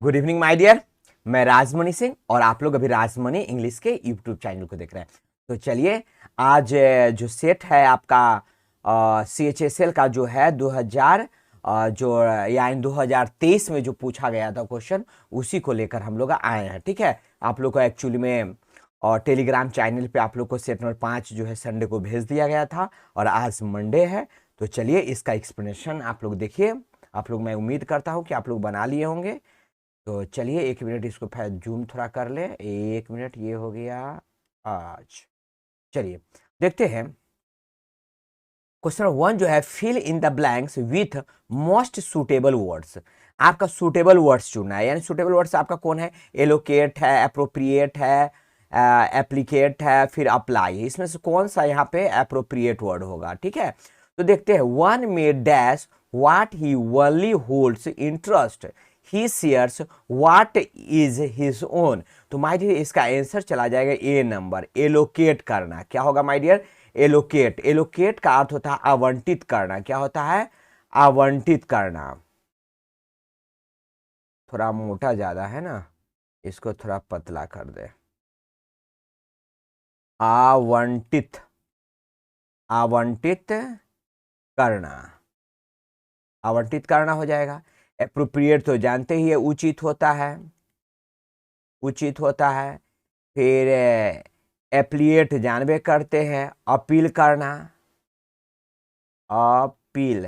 Good evening my dear. मैं राजमणि सिंह और आप लोग अभी राजमणि इंग्लिश के यूट्यूब चैनल को देख रहे हैं। तो चलिए आज जो सेट है आपका CHSL का जो है 2000 जो यानी 2023 में जो पूछा गया था क्वेश्चन, उसी को लेकर हम लोग आए हैं। ठीक है, आप लोग को एक्चुअली में और टेलीग्राम चैनल पे आप लोग को सेट नंबर 5 जो है संडे को भेज दिया गया था और आज मंडे है। तो चलिए इसका एक्सप्लेनेशन आप लोग देखिए। आप लोग, मैं उम्मीद करता हूँ कि आप लोग बना लिए होंगे। तो चलिए 1 मिनट इसको फिर जूम थोड़ा कर ले। 1 मिनट, ये हो गया आज। चलिए देखते हैं क्वेश्चन 1 जो है, fill in the blanks with most suitable words. आपका सुटेबल वर्ड्स चुनना है, यानी सुटेबल वर्ड्स आपका कौन है? एलोकेट है, अप्रोप्रिएट है, एप्लीकेट है, फिर अप्लाई है। इसमें से कौन सा यहाँ पे अप्रोप्रिएट वर्ड होगा? ठीक है, तो देखते हैं। One may dash what he only holds interest, he shares what is his own. तो माय डियर इसका आंसर चला जाएगा ए नंबर, एलोकेट करना। क्या होगा माय डियर? एलोकेट। एलोकेट का अर्थ होता है आवंटित करना। क्या होता है? आवंटित करना। थोड़ा मोटा ज्यादा है ना, इसको थोड़ा पतला कर दे। आवंटित, आवंटित करना, आवंटित करना हो जाएगा। एप्रोप्रिएट तो जानते ही है, उचित होता है, उचित होता है। फिर एप्लिएट जानबे करते हैं, अपील करना, अपील,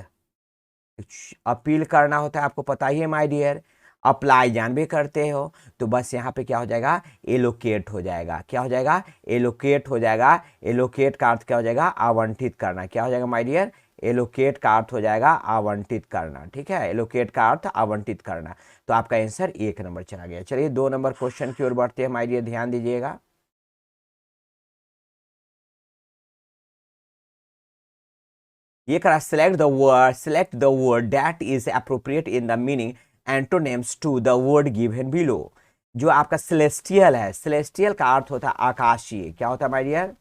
अपील करना होता है, आपको पता ही है माय डियर। अप्लाई जानबे करते हो, तो बस यहाँ पे क्या हो जाएगा? एलोकेट हो जाएगा। क्या हो जाएगा? एलोकेट हो जाएगा। एलोकेट का अर्थ क्या हो जाएगा? आवंटित करना। क्या हो जाएगा माय डियर? एलोकेट का अर्थ हो जाएगा आवंटित करना। ठीक है, एलोकेट का अर्थ आवंटित करना। तो आपका आंसर 1 नंबर चला गया। चलिए 2 नंबर क्वेश्चन की ओर बढ़ते हैं माय डियर, ध्यान दीजिएगा। ये करा, select the word that is appropriate in the meaning antonyms to the word given below। जो आपका celestial है, celestial का अर्थ होता है आकाशीय। क्या होता है माय डियर?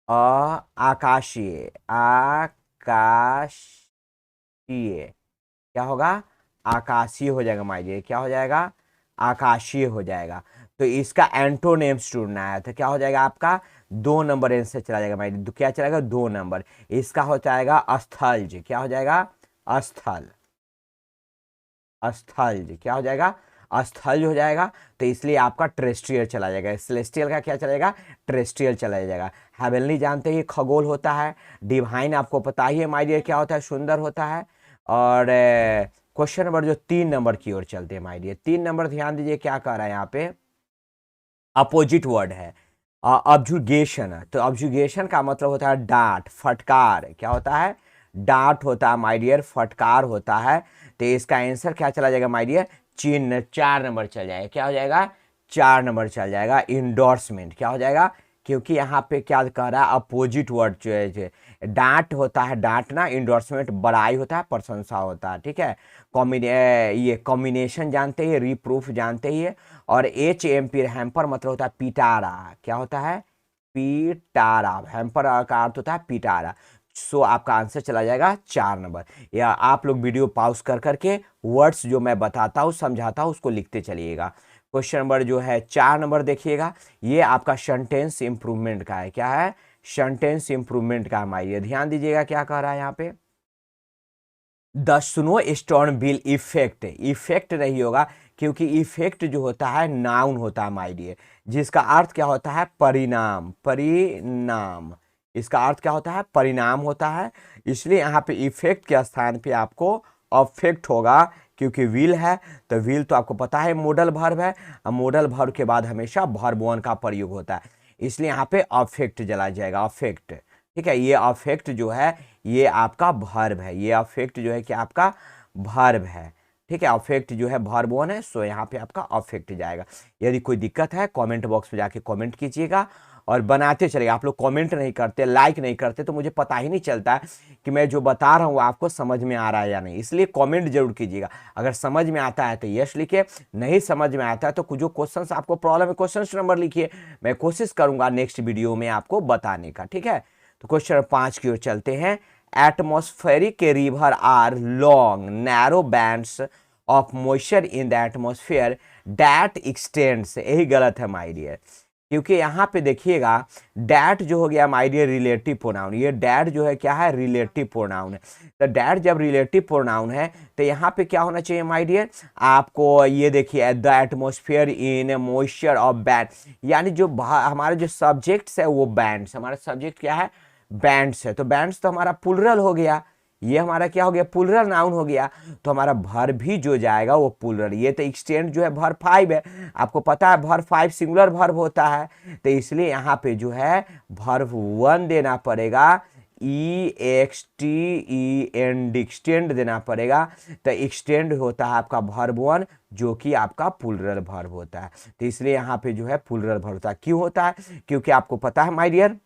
आकाशीय, आकाशीय। क्या होगा? आकाशीय हो जाएगा माय डियर। क्या हो जाएगा? आकाशीय हो जाएगा। तो इसका एंटोनेम्स ढूंढना है, तो क्या हो जाएगा आपका? 2 नंबर आंसर चला जाएगा माय डियर। क्या चलेगा? 2 नंबर। इसका हो जाएगा स्थलज। क्या हो जाएगा? स्थल, स्थलज। क्या हो जाएगा? स्थल हो जाएगा। तो इसलिए आपका टेरेस्ट्रियल चला जाएगा। सेलेस्टियल का क्या चलेगा? टेरेस्ट्रियल चला जाएगा। हेवनली जानते ही खगोल होता है। डिवाइन आपको पता ही है माय डियर क्या होता है? सुंदर होता है। और क्वेश्चन नंबर जो 3 नंबर की ओर चलते हैं माय डियर। 3 नंबर ध्यान दीजिए क्या कह रहा है यहाँ पे। अपोजिट वर्ड है ऑब्जुगेशन। तो ऑब्जुगेशन का मतलब होता है डांट, फटकार। क्या होता है? डांट होता है माय डियर, फटकार होता है। तो इसका आंसर क्या चला जाएगा माय डियर? चिन्ह। 4 नंबर चल जाएगा। क्या हो जाएगा? 4 नंबर चल जाएगा। इंडोर्समेंट। क्या हो जाएगा? क्योंकि यहाँ पे क्या कह रहा है? अपोजिट वर्ड जो है, डांट होता है, डांटना। इंडोर्समेंट बड़ाई होता है, प्रशंसा होता है। ठीक है, ये कॉम्बिनेशन जानते ही, रिप्रूफ जानते ही है। और HMP हैम्पर मतलब होता है पिटारा। क्या होता है? पिटारा। हैम्पर का अर्थ होता है पिटारा। सो आपका आंसर चला जाएगा 4 नंबर। या आप लोग वीडियो पॉज कर करके वर्ड्स जो मैं बताता हूँ, समझाता हूँ, उसको लिखते चलिएगा। क्वेश्चन नंबर जो है 4 नंबर देखिएगा। ये आपका सेंटेंस इंप्रूवमेंट का है। क्या है? सेंटेंस इंप्रूवमेंट का हमारे, ध्यान दीजिएगा क्या कह रहा है यहाँ पे। The snow storm will effect, effect नहीं होगा क्योंकि इफेक्ट जो होता है नाउन होता है माय डियर, जिसका अर्थ क्या होता है? परिणाम, परिणाम। इसका अर्थ क्या होता है? परिणाम होता है। इसलिए यहाँ पे इफेक्ट के स्थान पे आपको अफेक्ट होगा, क्योंकि विल है। तो विल तो आपको पता है मोडल वर्ब है, और मोडल वर्ब के बाद हमेशा वर्ब वन का प्रयोग होता है। इसलिए यहाँ पे अफेक्ट चला जाएगा, अफेक्ट। ठीक है, ये अफेक्ट जो है ये आपका वर्ब है। ये अफेक्ट जो है कि आपका वर्ब है। ठीक है, अफेक्ट जो है वर्ब वन है, सो यहाँ पे आपका अफेक्ट जाएगा। यदि कोई दिक्कत है कमेंट बॉक्स में जाके कमेंट कीजिएगा और बनाते चलेगा। आप लोग कमेंट नहीं करते, लाइक नहीं करते, तो मुझे पता ही नहीं चलता कि मैं जो बता रहा हूँ आपको समझ में आ रहा है या नहीं। इसलिए कमेंट जरूर कीजिएगा। अगर समझ में आता है तो यस लिखिए, नहीं समझ में आता है तो जो क्वेश्चंस आपको प्रॉब्लम है क्वेश्चन नंबर लिखिए। मैं कोशिश करूंगा नेक्स्ट वीडियो में आपको बताने का। ठीक है, तो क्वेश्चन 5 की ओर चलते हैं। Atmospheric river are long narrow bands of moisture in the atmosphere that extends, यही गलत है माय डियर, क्योंकि यहाँ पे देखिएगा डैट जो हो गया माय डियर रिलेटिव प्रोनाउन, ये डैट जो है क्या है, रिलेटिव प्रोनाउन है। तो डैट जब रिलेटिव प्रोनाउन है तो यहाँ पे क्या होना चाहिए माय डियर, आपको ये देखिए the atmosphere in moisture of band, यानी जो हमारे जो सब्जेक्ट्स है वो बैंड्स, हमारा सब्जेक्ट क्या है, बैंड्स है, तो बैंड्स तो हमारा प्लुरल हो गया, ये हमारा क्या हो गया, प्लुरल नाउन हो गया, तो हमारा भर भी जो जाएगा वो प्लुरल। ये तो एक्सटेंड जो है भर 5 है, आपको पता है भर 5 सिंगुलर वर्ब होता है, तो इसलिए यहाँ पे जो है वर्ब 1 देना पड़ेगा, EXTEND एक्सटेंड देना पड़ेगा। तो एक्सटेंड होता है आपका वर्ब 1 जो कि आपका प्लुरल वर्ब होता है, तो इसलिए यहाँ पे जो है प्लुरल वर्ब होता है। क्यों होता है, क्योंकि आपको पता है माय डियर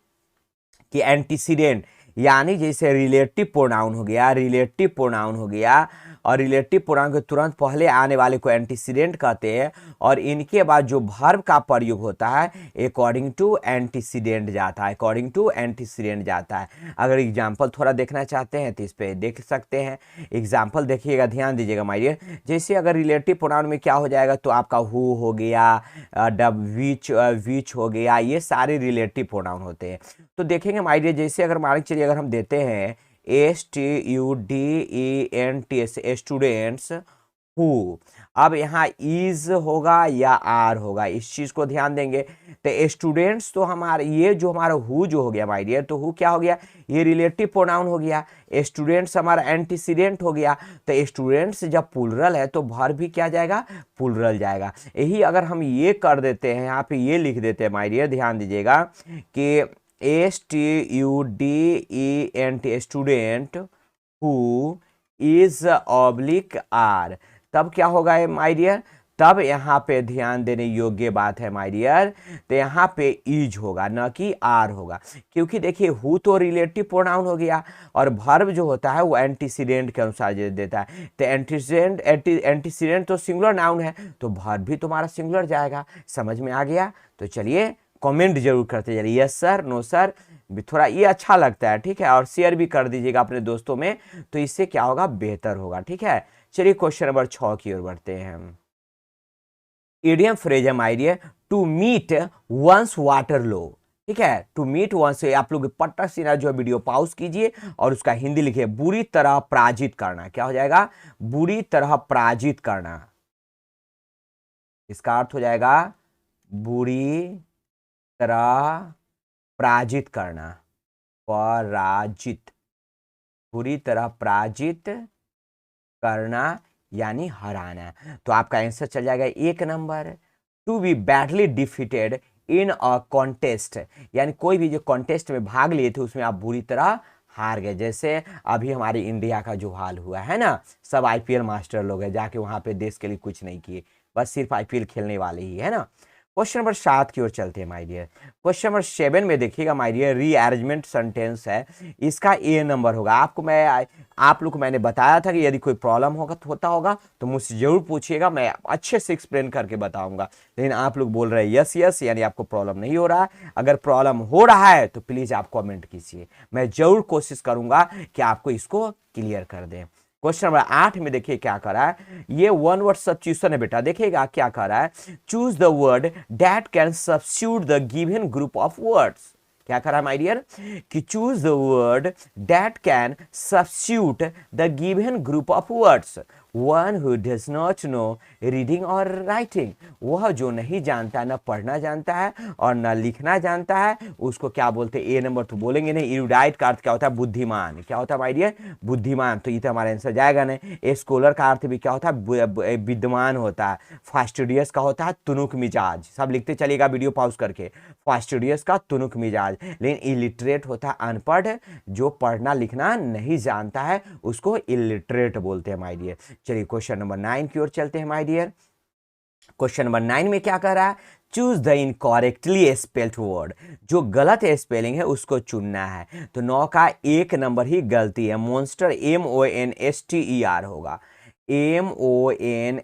कि एंटीसीडेंट यानी जैसे रिलेटिव प्रोनाउन हो गया, रिलेटिव प्रोनाउन हो गया, और रिलेटिव प्रोनाउन के तुरंत पहले आने वाले को एंटीसीडेंट कहते हैं, और इनके बाद जो वर्ब का प्रयोग होता है अकॉर्डिंग टू एंटीसीडेंट जाता है, अकॉर्डिंग टू एंटीसीडेंट जाता है। अगर एग्जांपल थोड़ा देखना चाहते हैं तो इस पे देख सकते हैं, एग्जांपल देखिएगा, ध्यान दीजिएगा माय डियर। जैसे अगर रिलेटिव प्रोनाउन में क्या हो जाएगा, तो आपका हु हो गया, विच हो गया, ये सारे रिलेटिव प्रोनाउन होते हैं। तो देखेंगे माय डियर, जैसे अगर मान चलिए अगर हम देते हैं STUDENTS स्टूडेंट्स हु, अब यहाँ इज होगा या आर होगा, इस चीज को ध्यान देंगे। तो स्टूडेंट्स तो हमारे ये जो हमारा हु जो हो गया माय डियर, तो हु क्या हो गया, ये रिलेटिव प्रोनाउन हो गया, स्टूडेंट्स हमारा एंटीसीडेंट हो गया। तो स्टूडेंट्स जब प्लुरल है तो भर भी क्या जाएगा, प्लुरल जाएगा। यही अगर हम ये कर देते हैं, यहाँ पे ये लिख देते हैं माय डियर, ध्यान दीजिएगा कि STUDENT student who is oblique are, तब क्या होगा माय डियर, तब यहाँ पे ध्यान देने योग्य बात है माय डियर, तो यहाँ पे इज होगा न कि आर होगा, क्योंकि देखिए हु तो रिलेटिव प्रोनाउन हो गया और वर्ब जो होता है वो एंटीसीडेंट के अनुसार देता है। तो एंटीसीडेंट तो सिंगुलर नाउन है, तो वर्ब भी तुम्हारा सिंगुलर जाएगा। समझ में आ गया? तो चलिए कमेंट जरूर करते जाइए, यस सर, नो सर, थोड़ा ये अच्छा लगता है, ठीक है, और शेयर भी कर दीजिएगा अपने दोस्तों में, तो इससे क्या होगा, बेहतर होगा, ठीक है। चलिए क्वेश्चन नंबर 6 की ओर बढ़ते हैं हम। इडियम फ्रेज है my dear, to meet one's Waterloo, ठीक है, टू मीट वंस, आप लोग पट्टा सीना जो है वीडियो पॉज कीजिए और उसका हिंदी लिखिए, बुरी तरह पराजित करना, क्या हो जाएगा, बुरी तरह पराजित करना, इसका अर्थ हो जाएगा बुरी तरह पराजित करना, पराजित, बुरी तरह पराजित करना यानी हराना। तो आपका आंसर चल जाएगा 1 number, to be badly defeated in a contest, यानी कोई भी जो कॉन्टेस्ट में भाग लिए थे उसमें आप बुरी तरह हार गए, जैसे अभी हमारी इंडिया का जो हाल हुआ है ना, सब आईपीएल मास्टर लोग हैं, जाके वहां पे देश के लिए कुछ नहीं किए, बस सिर्फ आईपीएल खेलने वाले ही है ना। क्वेश्चन नंबर 7 की ओर चलते हैं माय डियर। क्वेश्चन नंबर 7 में देखिएगा माय डियर, रीअरेंजमेंट सेंटेंस है, इसका ए नंबर होगा। आप लोग को मैंने बताया था कि यदि कोई प्रॉब्लम होता होगा तो मुझसे जरूर पूछिएगा, मैं अच्छे से एक्सप्लेन करके बताऊंगा। लेकिन आप लोग बोल रहे हैं यस यस, यानी आपको प्रॉब्लम नहीं हो रहा है। अगर प्रॉब्लम हो रहा है तो प्लीज आप कमेंट कीजिए, मैं जरूर कोशिश करूंगा कि आपको इसको क्लियर कर दें। क्वेश्चन नंबर 8 में देखिए क्या कर रहा है, ये वन वर्ड सब्स्टिट्यूशन है बेटा, देखिएगा क्या कर रहा है, choose the word that can substitute the given group of words, क्या कर रहा है माय डियर, कि choose the word that can substitute the given group of words, one who does not know reading और राइटिंग, वह जो नहीं जानता, न पढ़ना जानता है और न लिखना जानता है, उसको क्या बोलते हैं, ए नंबर तो बोलेंगे नहीं। इरुडाइट का अर्थ क्या होता है, बुद्धिमान, क्या होता है माय डियर, बुद्धिमान, तो ये तो हमारा आंसर जाएगा नहीं। स्कॉलर का अर्थ भी क्या होता है, विद्वान होता है। फास्टिडियस का होता है तुनुक मिजाज, सब लिखते चलिएगा वीडियो पॉज करके, फास्टिडियस का तुनुक मिजाज। लेकिन इलिटरेट होता है अनपढ़, जो पढ़ना लिखना नहीं जानता है उसको इलिटरेट बोलते हैं माय डियर। चलिए क्वेश्चन नंबर 9 की ओर चलते हैं माय डियर। क्वेश्चन नंबर 9 में क्या कह रहा है, choose the incorrectly spelled word, जो गलत स्पेलिंग है उसको चुनना है। तो 9 का 1 नंबर ही गलती है, मॉन्स्टर MONSTER होगा, MONSTER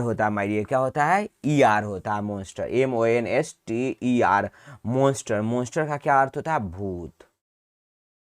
होता है माय डियर, क्या होता है, ER होता है, मॉन्स्टर, MONSTER, मॉन्स्टर, मॉन्स्टर का क्या अर्थ होता है, भूत,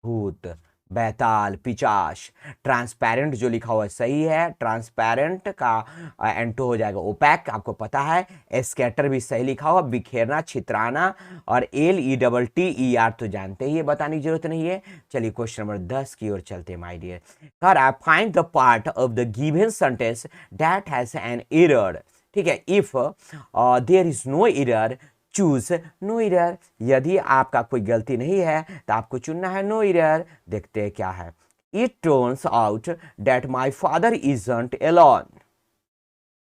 भूत, बैताल, पिचाश। ट्रांसपेरेंट जो लिखा हुआ है सही है, ट्रांसपेरेंट का एंटो हो जाएगा ओपैक, आपको पता है। स्कैटर भी सही लिखा हुआ, बिखेरना, छितराना, और LETTER तो जानते ही है, बताने की जरूरत नहीं है। चलिए क्वेश्चन नंबर 10 की ओर चलते हैं माय डियर। कर आप find the part of the given sentence that has an error. ठीक है, if there is no error choose no error. यदि आपका कोई गलती नहीं है तो आपको चुनना है नो एरर। देखते हैं क्या है। It turns out that my father isn't alone.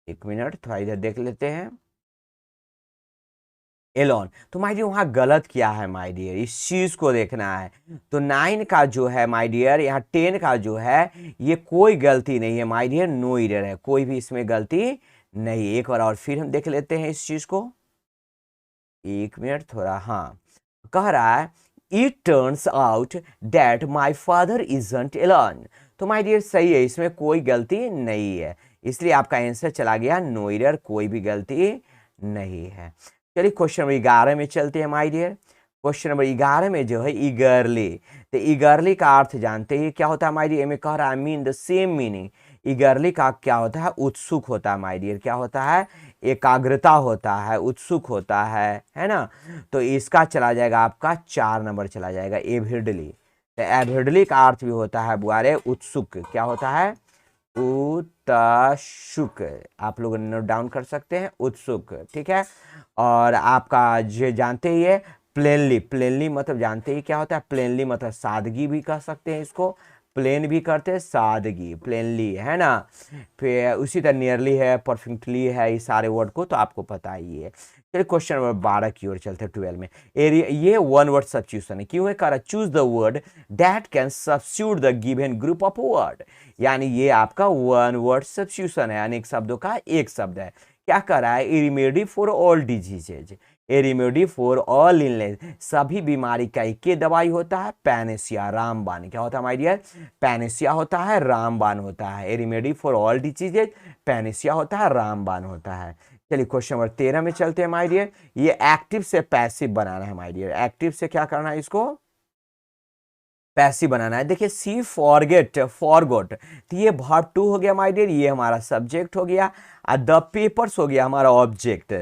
एक मिनट थोड़ा इधर देख लेते हैं। एलोन, तो माय डियर वहां गलत क्या है माय डियर, इस चीज को देखना है। तो 9 का जो है माय डियर, यहाँ 10 का जो है ये कोई गलती नहीं है माय डियर, नो एरर है, कोई भी इसमें गलती नहीं। एक बार और फिर हम देख लेते हैं इस चीज को। एक मिनट थोड़ा, हाँ, कह रहा है it turns out that my father isn't alone. तो माय डियर सही है, इसमें कोई गलती नहीं है, इसलिए आपका आंसर चला गया नो एरर, कोई भी गलती नहीं है। चलिए क्वेश्चन नंबर 11 में चलते हैं माय डियर। क्वेश्चन नंबर 11 में जो है ईगरली, तो ईगरली का अर्थ जानते ही क्या होता है माय डियर, में कह रहा है मीन द सेम मीनिंग। ईगरली का क्या होता है, उत्सुक होता है माय डियर, क्या होता है, एकाग्रता होता है, उत्सुक होता है ना। तो इसका चला जाएगा आपका 4 नंबर चला जाएगा एविडली। तो एविडली का अर्थ भी होता है बुआरे उत्सुक, क्या होता है, उत्सुक, आप लोग नोट डाउन कर सकते हैं, उत्सुक। ठीक है, और आपका जो जानते ही है प्लेनली, प्लेनली मतलब जानते ही क्या होता है, प्लेनली मतलब सादगी भी कह सकते हैं इसको, प्लेन भी करते हैं, सादगी, प्लेनली, है ना। फिर उसी तरह नियरली है, परफेक्टली है, ये सारे वर्ड को तो आपको पता ही है। चलिए क्वेश्चन नंबर 12 की ओर चलते हैं, 12 में। एरिया, ये वन वर्ड सब्स्टिट्यूशन है, क्यों है, कह रहा choose the word that can substitute the given group of word. यानी ये आपका वन वर्ड सब्स्टिट्यूशन है, अनेक शब्दों का एक शब्द है। क्या कर रहा है, ए remedy for all diseases, A remedy for all illness, सभी बीमारी का एक ही दवाई होता है, पैनेसिया, रामबाण। क्या होता है माय डियर, पैनेसिया होता है, रामबाण होता है। ए remedy for all diseases, Panacea होता है, रामबाण होता है। चलिए क्वेश्चन नंबर 13 में चलते हैं माय डियर। ये एक्टिव से पैसिव बनाना है माय डियर, एक्टिव से क्या करना है, इसको पैसिव बनाना है। देखिए सी फॉरगेट, फॉरगोट, तो ये वर्ब 2 हो गया माय डियर, ये हमारा सब्जेक्ट हो गया, और द पेपर्स हो गया हमारा ऑब्जेक्ट।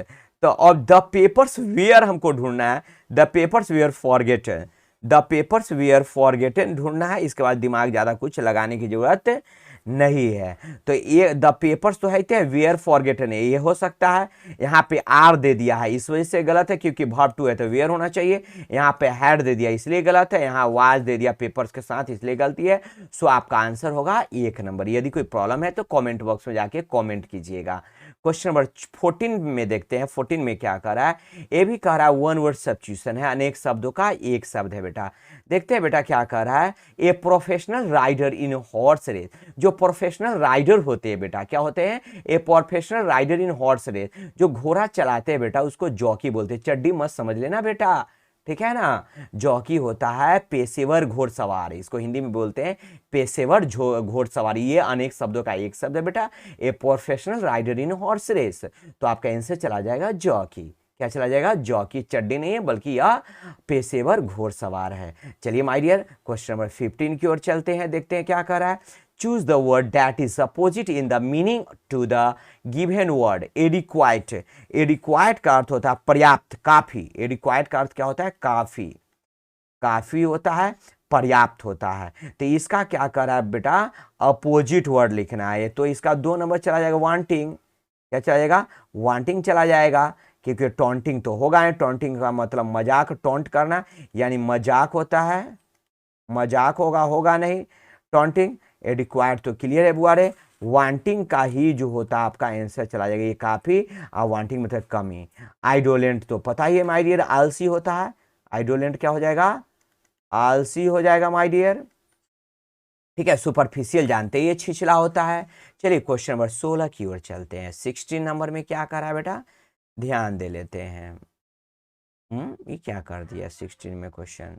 तो अब द पेपर्स वेयर हमको ढूंढना है, the papers were forgotten, the papers were forgotten ढूंढना है। इसके बाद दिमाग ज्यादा कुछ लगाने की जरूरत नहीं है। तो ये द पेपर्स तो है, वेयर फॉरगेटन है, ये हो सकता है। यहाँ पे आर दे दिया है, इस वजह से गलत है, क्योंकि वर्ब 2 है तो वेयर होना चाहिए। यहाँ पे हैड दे दिया इसलिए गलत है, यहाँ वाज दे दिया पेपर्स के साथ इसलिए गलती है। सो आपका आंसर होगा 1 नंबर। यदि कोई प्रॉब्लम है तो कमेंट बॉक्स में जाके कमेंट कीजिएगा। क्वेश्चन नंबर 14 में देखते हैं, 14 में क्या कर रहा है, ये भी कह रहा है वन वर्ड सब्स्टिट्यूशन है, अनेक शब्दों का एक शब्द है बेटा। देखते हैं बेटा क्या कर रहा है, a professional rider in horse race, जो प्रोफेशनल राइडर होते हैं बेटा, क्या होते हैं, a professional rider in horse race, जो घोड़ा चलाते हैं बेटा उसको जॉकी बोलते हैं, चड्डी मत समझ लेना बेटा, ठीक है ना। जॉकी होता है पेशेवर घोड़सवार, इसको हिंदी में बोलते हैं पेशेवर घोड़सवारी। ये अनेक शब्दों का एक शब्द है बेटा, a professional rider in horse race. तो आपका आंसर चला जाएगा जॉकी, क्या चला जाएगा, जॉकी, चड्डी नहीं है बल्कि यह पेशेवर घोड़सवार है। चलिए माय डियर क्वेश्चन नंबर 15 की ओर चलते हैं, देखते हैं क्या कर रहा है। Choose the word that is opposite in the meaning to the given word. Adequate, adequate का अर्थ होता है पर्याप्त, काफी। एडिक्वाइट का अर्थ क्या होता है, काफी, काफी होता है, पर्याप्त होता है। तो इसका क्या कर रहा है बेटा, अपोजिट वर्ड लिखना है, तो इसका 2 नंबर चला जाएगा, वांटिंग। क्या चला जाएगा, वांटिंग चला जाएगा, क्योंकि टॉन्टिंग तो होगा नहीं, टॉन्टिंग का मतलब मजाक, टॉन्ट करना यानी मजाक होता है, मजाक होगा, होगा नहीं टॉन्टिंग। एडिक्वाइट तो क्लियर है बुआरे, वांटिंग का ही जो होता है आपका आंसर चला जाएगा, ये काफी, और वांटिंग मतलब कमी। आइडोलेंट तो पता ही है माय डियर, आलसी होता है, आइडोलेंट क्या हो जाएगा, आलसी हो जाएगा माय डियर, ठीक है। सुपरफिशियल जानते ही ये छिछला होता है। चलिए क्वेश्चन नंबर 16 की ओर चलते हैं। 16 नंबर में क्या करा है बेटा, ध्यान दे लेते हैं। ये क्या कर दिया 16 में क्वेश्चन,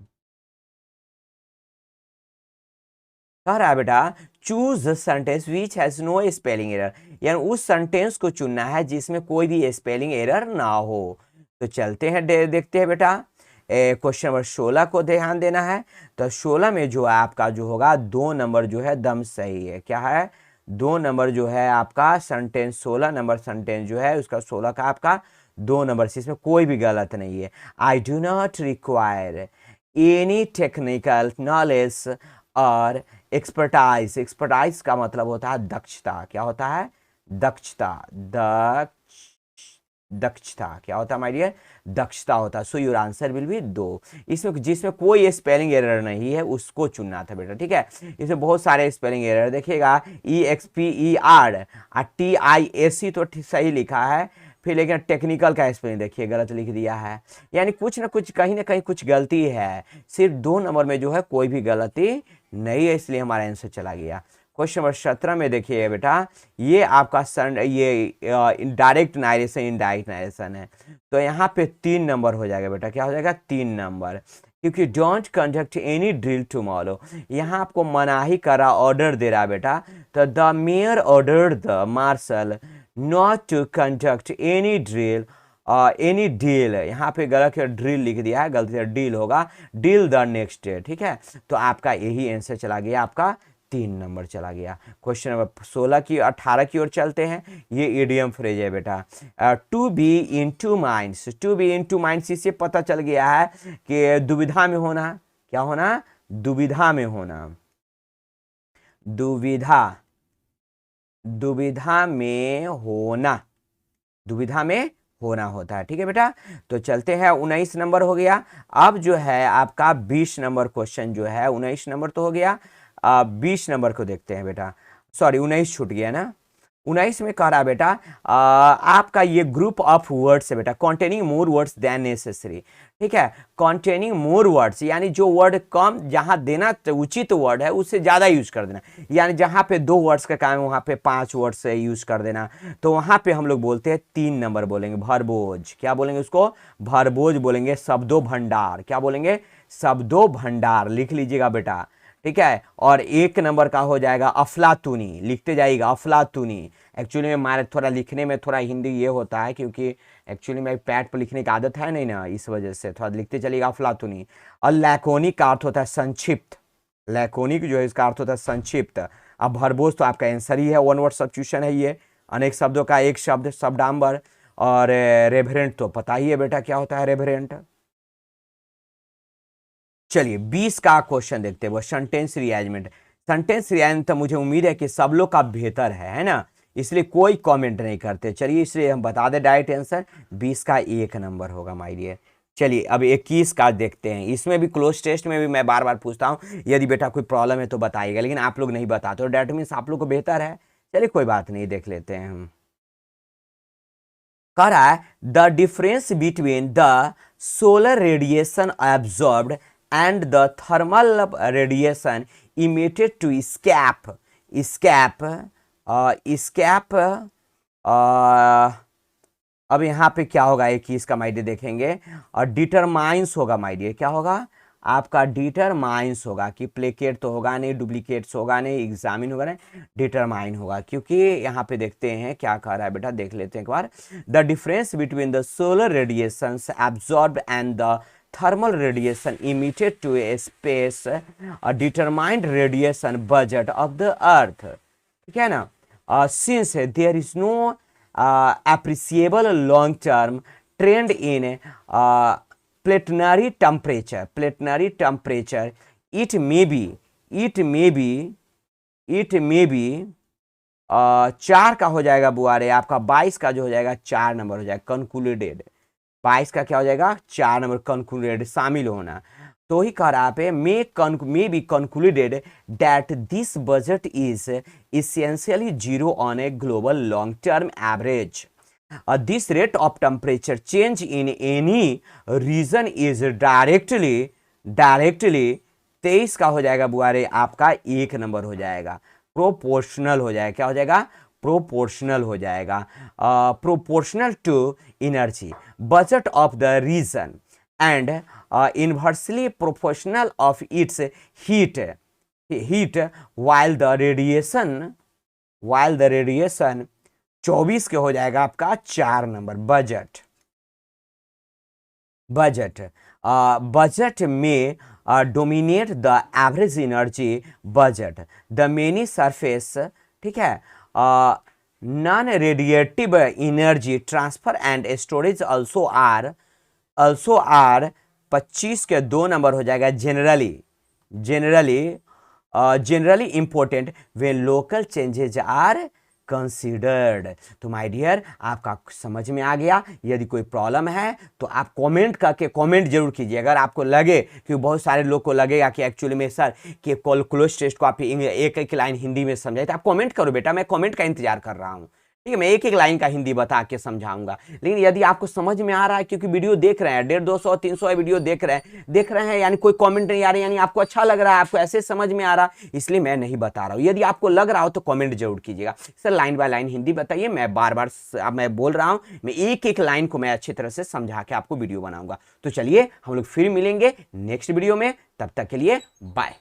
कह रहा है बेटा choose sentence which has no spelling error, यानी उस सेंटेंस को चुनना है जिसमें कोई भी स्पेलिंग एरर ना हो। तो चलते हैं देखते हैं बेटा, क्वेश्चन नंबर 16 को ध्यान देना है। तो 16 में जो है आपका जो होगा 2 नंबर जो है दम सही है। क्या है? 2 नंबर जो है आपका सेंटेंस, 16 नंबर सेंटेंस जो है उसका 16 का आपका 2 नंबर से, इसमें कोई भी गलत नहीं है। I do not require any technical knowledge और एक्सपर्टाइज। एक्सपर्टाइज का मतलब होता है दक्षता। क्या होता है? दक्षता। दक्षता क्या होता है माय डियर? दक्षता होता है। So your answer will be 2। इसमें जिसमें कोई स्पेलिंग एरर नहीं है उसको चुनना था बेटा, ठीक है। इसमें बहुत सारे स्पेलिंग एरर देखिएगा, EXPER TIAC तो सही लिखा है, फिर लेकिन टेक्निकल का स्पेलिंग देखिए गलत लिख दिया है। यानी कुछ ना कुछ कहीं ना कहीं कुछ गलती है। सिर्फ 2 नंबर में जो है कोई भी गलती नहीं है, इसलिए हमारा आंसर चला गया। क्वेश्चन नंबर 17 में देखिए बेटा, ये आपका ये डायरेक्ट नारेशन इनडायरेक्ट नारेशन है। तो यहाँ पे 3 नंबर हो जाएगा बेटा। क्या हो जाएगा? 3 नंबर, क्योंकि don't conduct any drill tomorrow, यहाँ आपको मनाही करा, ऑर्डर दे रहा बेटा। तो the mayor order the marshal not to conduct any drill any deal, यहाँ पे गलत ड्रिल लिख दिया है, गलती से डील होगा, डील द नेक्स्ट डे, ठीक है। तो आपका यही आंसर चला गया, आपका 3 नंबर चला गया। क्वेश्चन नंबर 18 की ओर चलते हैं। ये इडियम फ्रेज है बेटा, to be in two minds. To be in two minds, इससे पता चल गया है कि दुविधा में होना। क्या होना? दुविधा में होना। दुविधा, दुविधा में होना, दुविधा में होना होता है, ठीक है बेटा। तो चलते हैं, 19 नंबर हो गया। अब जो है आपका 20 नंबर क्वेश्चन जो है, 19 नंबर तो हो गया, 20 नंबर को देखते हैं बेटा। सॉरी 19 छूट गया ना। 19 में कह रहा बेटा आपका ये ग्रुप ऑफ वर्ड्स है बेटा, containing more words than necessary, ठीक है। कॉन्टेनिंग मोर वर्ड्स यानी जो वर्ड कम जहां देना उचित वर्ड है उससे ज्यादा यूज कर देना। यानी जहां पे 2 वर्ड्स का काम है वहां पे 5 वर्ड्स से यूज कर देना। तो वहां पे हम लोग बोलते हैं 3 नंबर बोलेंगे, भरबोज। क्या बोलेंगे उसको? भरबोज बोलेंगे। शब्दों भंडार, क्या बोलेंगे? शब्दों भंडार, लिख लीजिएगा बेटा, ठीक है। और 1 नंबर का हो जाएगा अफलातूनी, लिखते जाइएगा अफलातूनी। एक्चुअली में हमारे थोड़ा लिखने में थोड़ा हिंदी ये होता है, क्योंकि एक्चुअली में पैड पर लिखने की आदत है नहीं ना, इस वजह से थोड़ा लिखते चलिएगा अफलातूनी। और लैकोनिक का अर्थ होता है संक्षिप्त। लैकोनिक जो है इसका अर्थ होता है संक्षिप्त। अब भरबोज तो आपका आंसर ही है, 1 वर्ड सब्स्टिट्यूशन है ये, अनेक शब्दों का एक शब्द, शब्दांबर। और रेवरेंट तो पता ही है बेटा क्या होता है रेवरेंट। चलिए 20 का क्वेश्चन देखते हैं, वो सेंटेंस रिअरेंजमेंट। सेंटेंस रिअरेंजमेंट तो मुझे उम्मीद है कि सब लोग का बेहतर है ना, इसलिए कोई कमेंट नहीं करते। चलिए इसलिए हम बता दें डायरेक्ट आंसर, 20 का 1 नंबर होगा माय डियर। चलिए अब 21 का देखते हैं। इसमें भी क्लोज टेस्ट में भी मैं बार बार पूछता हूँ, यदि बेटा कोई प्रॉब्लम है तो बताइएगा, लेकिन आप लोग नहीं बताते हो, डेट मीन्स आप लोग को बेहतर है। चलिए कोई बात नहीं, देख लेते हैं हम। कह रहा है the difference between the solar radiation absorbed and the thermal radiation emitted to escape अब यहाँ पे क्या होगा, एक ही इसका माइडियर देखेंगे, और डिटरमाइंस होगा माइडियर। क्या होगा? आपका डिटरमाइंस होगा, कि प्लेकेट तो होगा नहीं, डुप्लीकेट्स होगा नहीं, एग्जामिन होगा नहीं, डिटरमाइन होगा। क्योंकि यहाँ पे देखते हैं क्या कह रहा है बेटा, देख लेते हैं एक बार। The difference between the solar radiation absorbed and the thermal radiation emitted to a space a determined radiation budget of the earth, ठीक है ना। since there is no appreciable long term trend in planetary temperature it may be 4 का हो जाएगा बुआरे, आपका 22 का जो हो जाएगा 4 नंबर हो जाएगा कंक्लूडेड। 22 का क्या हो जाएगा? 4 नंबर कंक्लूडेड, शामिल होना। तो ही कह रहा पे may be concluded that this budget is essentially zero on a global long term average. This rate of temperature change in any region is directly 23 का हो जाएगा बुआरे, आपका 1 नंबर हो जाएगा, प्रोपोर्शनल हो जाएगा। क्या हो जाएगा? प्रोपोर्शनल हो जाएगा। Proportional to energy budget of the region and inversely proportional of its heat while the radiation 24 के हो जाएगा आपका 4 नंबर बजट। बजट में dominate the average energy budget the many surface, ठीक है, non radiative energy transfer and storage also are 25 के 2 number हो जाएगा। Generally important when local changes are considered. तो माय डियर, आपका समझ में आ गया। यदि कोई प्रॉब्लम है तो आप कमेंट करके कमेंट जरूर कीजिए। अगर आपको लगे कि बहुत सारे लोग को लगेगा कि एक्चुअली में सर कि क्लोज टेस्ट को आप एक एक लाइन हिंदी में समझाए, तो आप कमेंट करो बेटा, मैं कमेंट का इंतजार कर रहा हूँ, ठीक है। मैं एक एक लाइन का हिंदी बता के समझाऊंगा। लेकिन यदि आपको समझ में आ रहा है, क्योंकि वीडियो देख रहे हैं 150, 200, 300 वीडियो देख रहे हैं, यानी कोई कमेंट नहीं आ रहा, यानी आपको अच्छा लग रहा है, आपको ऐसे समझ में आ रहा, इसलिए मैं नहीं बता रहा हूं। यदि आपको लग रहा हो तो कमेंट जरूर कीजिएगा, sir line by line Hindi बताइए। मैं बार बार मैं बोल रहा हूं, मैं एक एक लाइन को मैं अच्छी तरह से समझा के आपको वीडियो बनाऊंगा। तो चलिए हम लोग फिर मिलेंगे नेक्स्ट वीडियो में, तब तक के लिए बाय।